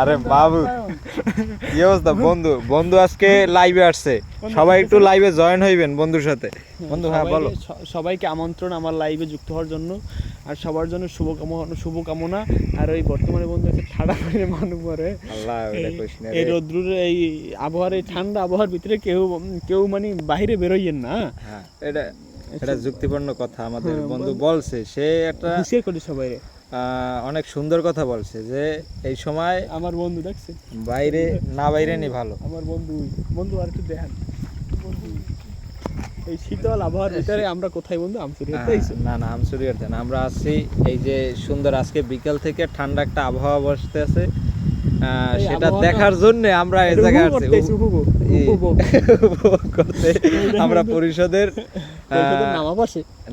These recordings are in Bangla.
আরে বাবু কি অবস্থা বন্ধু? বন্ধু আজকে লাইভে আসছে, সবাই একটু লাইভে জয়েন হইবেন বন্ধুর সাথে। বন্ধু হ্যাঁ বলো। সবাইকে আমন্ত্রণ আমার লাইভে যুক্ত হওয়ার জন্য, আর সবার জন্য শুভকামনা। আর ওই বর্তমানে বন্ধু আছে ঠাডা করে মানুষ মরে আল্লাহ কইস না এই রে। রোদ্রুর এই আবহাওয়ার, এই ঠান্ডা আবহাওয়ার ভিতরে কেউ মানে বাইরে বেরোইয়েন না। হ্যাঁ এটা যুক্তিপূর্ণ কথা আমাদের বন্ধু বলছে। সে একটা হুঁশিয়ার করি সবাই। অনেক সুন্দর কথা বলছে যে এই সময় আমার বন্ধু দেখছে বাইরে নি ভালো। আমার বন্ধু আর একটু দেখেন বন্ধু, এই শীতল আবহাওয়ার ভিতরে আমরা কোথায় বন্ধু? আমচুরিয়াতে আইছি? না আমচুরিয়াতে না, আমরা আছি এই যে সুন্দর আজকে বিকেল থেকে ঠান্ডা একটা আবহাওয়া বসতে আছে, সেটা দেখার জন্য আমরা এই জায়গায় আছি উপভোগ করতে। আমরা পরিষদের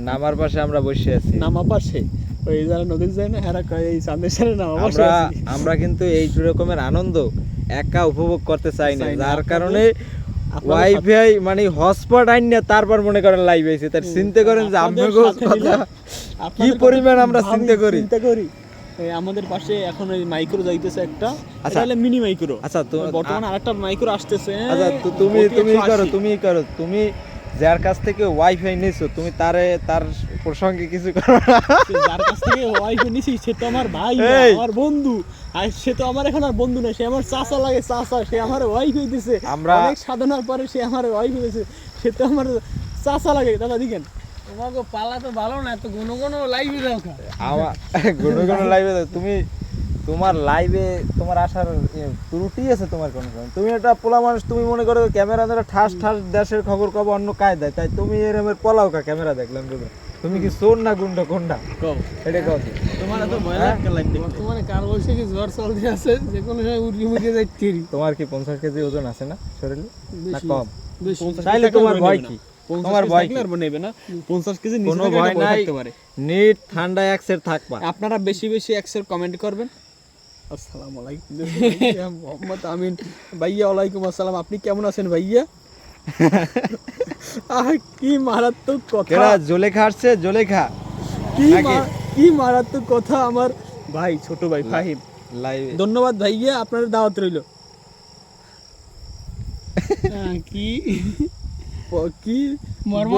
নামার পাশে আমরা বসে আছি। নামা পাশে ওই যারা নদীর যায় না, হেরা এই চাঁদের সাথে নামা পাশে আমরা কিন্তু এই রকমের আনন্দ একা উপভোগ করতে চাই না, যার কারণে ওয়াইফাই মানে হটস্পট আইন না, তারপর মনে করেন লাইভ আইছে। তার চিন্তা করেন যে আপনাদের কথা কি পরিমাণ আমরা চিন্তা করি। আমাদের পাশে এখন ওই মাইক্রো যাইতেছে একটা, এটা হলো মিনি মাইক্রো। আচ্ছা তো বর্তমানে আরেকটা মাইক্রো আসতেছে। আচ্ছা তুমি যার কাছ থেকে ওয়াইফাই নিছো, তুমি তার প্রসঙ্গে কিছু করো না। যার কাছ থেকে ওয়াইফাই নিছি সে তো আমার ভাই, আমার বন্ধু। আর সে তো আমার এখন আর বন্ধু না, সে আমার চাচা লাগে। চাচা, সে আমার ওয়াইফাই দিছে। অনেক সাধনার পরে সে আমার ওয়াইফাই দিছে। সে তো আমার চাচা লাগে। দাদা দিকেন তোমাকে পালা তো ভালো না, এত গুনগুন লাইভে দাও। আমার গুনগুন লাইভে দাও। তোমার লাইভে তোমার আসার ত্রুটি আছে তোমার কোন? তুমি একটা পোলা মানুষ, তুমি মনে করো ক্যামেরা ধরে ঠাস দেশের খবর কব অন্য কায়দায়, তাই তুমি এরমের পোলাওকা ক্যামেরা দেখলাম। তুমি কি চোর না গুন্ডা কোনটা এটা কও? তোমার এত ভয় লাগে লাইভ দেখতে? তোমার কার বলছে কি জ্বর চলতে আছে, যে কোনো সময় উড়ি মুড়ি যাইতে। তোমার কি 50 কেজি ওজন আছে না শরীরে, না কম? তাইলে তোমার ভয় কি? তোমার ভয় কি? আর নেবে না 50 কেজি নিচে কোনো ভয় নাই, নিট ঠান্ডা এক্সের থাকবা। আপনারা বেশি এক্সের কমেন্ট করবেন। আসসালামু আলাইকুম মোহাম্মদ আমিন ভাইয়া। ওয়ালাইকুম আসসালাম। আপনি কেমন আছেন ভাইয়া? কি মারাত্মক কথা! জোলেখা আসছে, জোলেখা কি মারাত্মক কথা! আমার ভাই, ছোট ভাই ফাহিম লাইভে। ধন্যবাদ ভাইয়া, আপনার দাওয়াত রইল। কি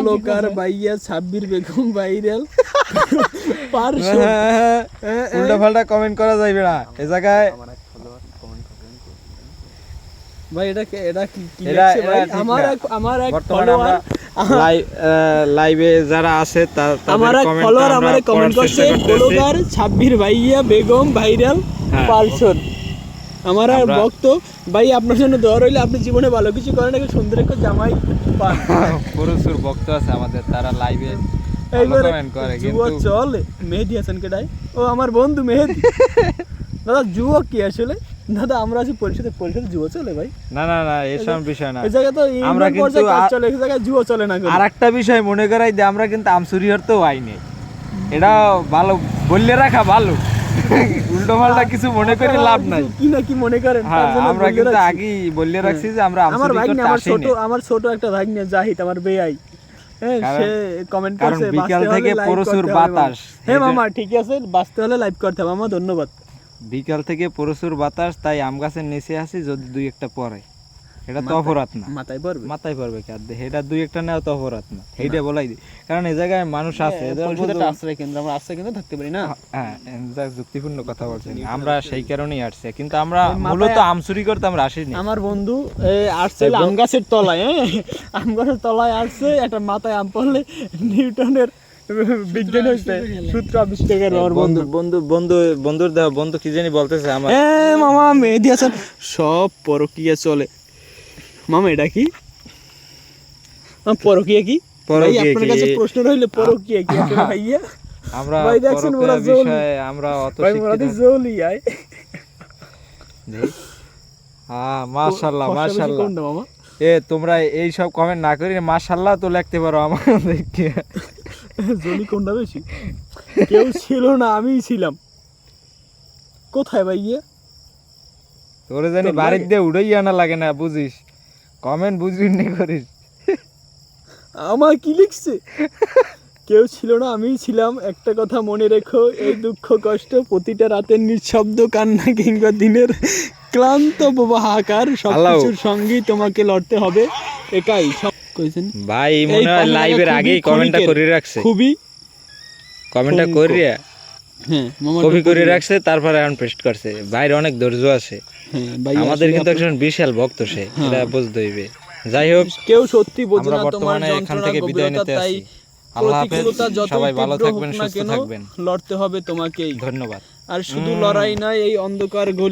ব্লগার ভাইয়া, সাব্বির বেগম ভাইরাল। উল্টা পাল্টা কমেন্ট করা যাবে না এই জায়গায় ভাই। এটা কি লিখছে ভাই? আমার এক ফলোয়ার লাইভে যারা আছে আমার এক ফলোয়ার আমারে কমেন্ট করছে, ব্লগার সাব্বির ভাইয়া বেগম ভাইরাল পারসন। আমার আর ভক্ত ভাই, আপনার জন্য দোয়া রইল। আপনি জীবনে ভালো কিছু করেন, একটা সুন্দর একটা জামাই। প্রচুর ভক্ত আছে আমাদের, তারা লাইভে কমেন্ট করে। কিন্তু চলে মেহেদি হাসান কেডাই, ও আমার বন্ধু মেহেদি। দাদা জুয়ো কি আসলে? দাদা আমরা আছি পরিষদে জুয়ো চলে ভাই? না এসব বিষয় না। এই জায়গা তো আমরা কিন্তু চলে, এই জায়গায় জুয়ো চলে না। আরেকটা বিষয় মনে করাই যে আমরা কিন্তু আমসুরিয়ার তো আইনি, এটা ভালো বললে রাখা ভালো। উল্টো পাল্টা কিছু মনে করে লাভ নাই। কি মনে করেন? আমরা কিন্তু আগেই বললে রাখছি যে আমরা আমসুরি করতে আসিনি। আমার ছোট একটা ভাগ্নে জাহিদ, আমার বেয়াই, সে কমেন্ট করছে বিকাল থেকে প্রচুর বাতাস। হ্যাঁ মামা ঠিক আছে, বাঁচতে হলে লাইভ করতে হবে। মামা ধন্যবাদ। বিকাল থেকে প্রচুর বাতাস, তাই আম গাছের নিচে আছি। যদি দুই একটা পড়ে এটা তো অপরাধ না। মাথায় পড়বে কি? আর এটা দুই একটা নেওয়া তো অপরাধ না, এইটা বলাই দিই। কারণ এই জায়গায় মানুষ আছে, আশ্রয় কেন্দ্র, আমরা আশ্রয় কেন্দ্র থাকতে পারি না। হ্যাঁ, যুক্তিপূর্ণ কথা বলছেন। আমরা সেই কারণেই আসছি, কিন্তু আমরা মূলত আমচুরি করতে আমরা আসিনি। আমার বন্ধু আসছে আম গাছের তলায়, আম গাছের তলায় আসছে, একটা মাথায় আম পড়লে নিউটনের বিজ্ঞান হইছে সূত্র আবিষ্কার করে। আমার বন্ধুর বন্ধু কি জানি বলতেছে আমার। মামা মেহেদি হাসান সব পরকীয়া চলে। মামা এটা কি পরকীয়া? কি আপনার কাছে প্রশ্ন রইলে পরকীয়া কি আসলে ভাইয়া? আমরা ভাই দেখছেন ওরা বিষয়ে আমরা অত শিক্ষিত জলি আই। হ্যাঁ মাশাআল্লাহ মামা। তোমরা এই সব কমেন্ট না করি মাশাআল্লাহ তো লিখতে পারো আমাদেরকে। জলি কোনটা বেশি? কেউ ছিল না, আমিই ছিলাম। কোথায় ভাইয়া? তোরে জানি বাড়ির দিয়ে উড়াই আনা লাগে না, বুঝিস? কমেন্ট বুঝবি নি করিস। আমার কি লিখছে? কেউ ছিল না, আমিই ছিলাম। একটা কথা মনে রেখো, এই দুঃখ কষ্ট, প্রতিটা রাতের নিঃশব্দ কান্না কিংবা দিনের ক্লান্ত হাহাকার সবকিছুর সঙ্গেই তোমাকে লড়তে হবে একাই। কইছেন ভাই মনে হয় লাইভের আগেই কমেন্টটা করে রাখছে, খুবই কমেন্টটা করিয়া হ্যাঁ মামা কপি করে রাখছে, তারপরে এখন পেস্ট করছে। ভাইয়ের অনেক ধৈর্য আছে, হ্যাঁ ভাই আমাদের কিন্তু একজন বিশাল ভক্ত সে, এটা বুঝতে হইবে। যাই হোক, কেউ সত্যি বোঝে আমরা না তোমার বর্তমানে এখান যন্ত্রণা থেকে বিদায় গভীরতা, নিতে তাই আসি। আল্লাহ হাফেজ, প্রতিকূলতা যতই সবাই ভালো তীব্র হোক থাকবেন, না সুস্থ কেন, থাকবেন, লড়তে হবে তোমাকেই। ধন্যবাদ। আর শুধু লড়াই নয়, এই অন্ধকার গলি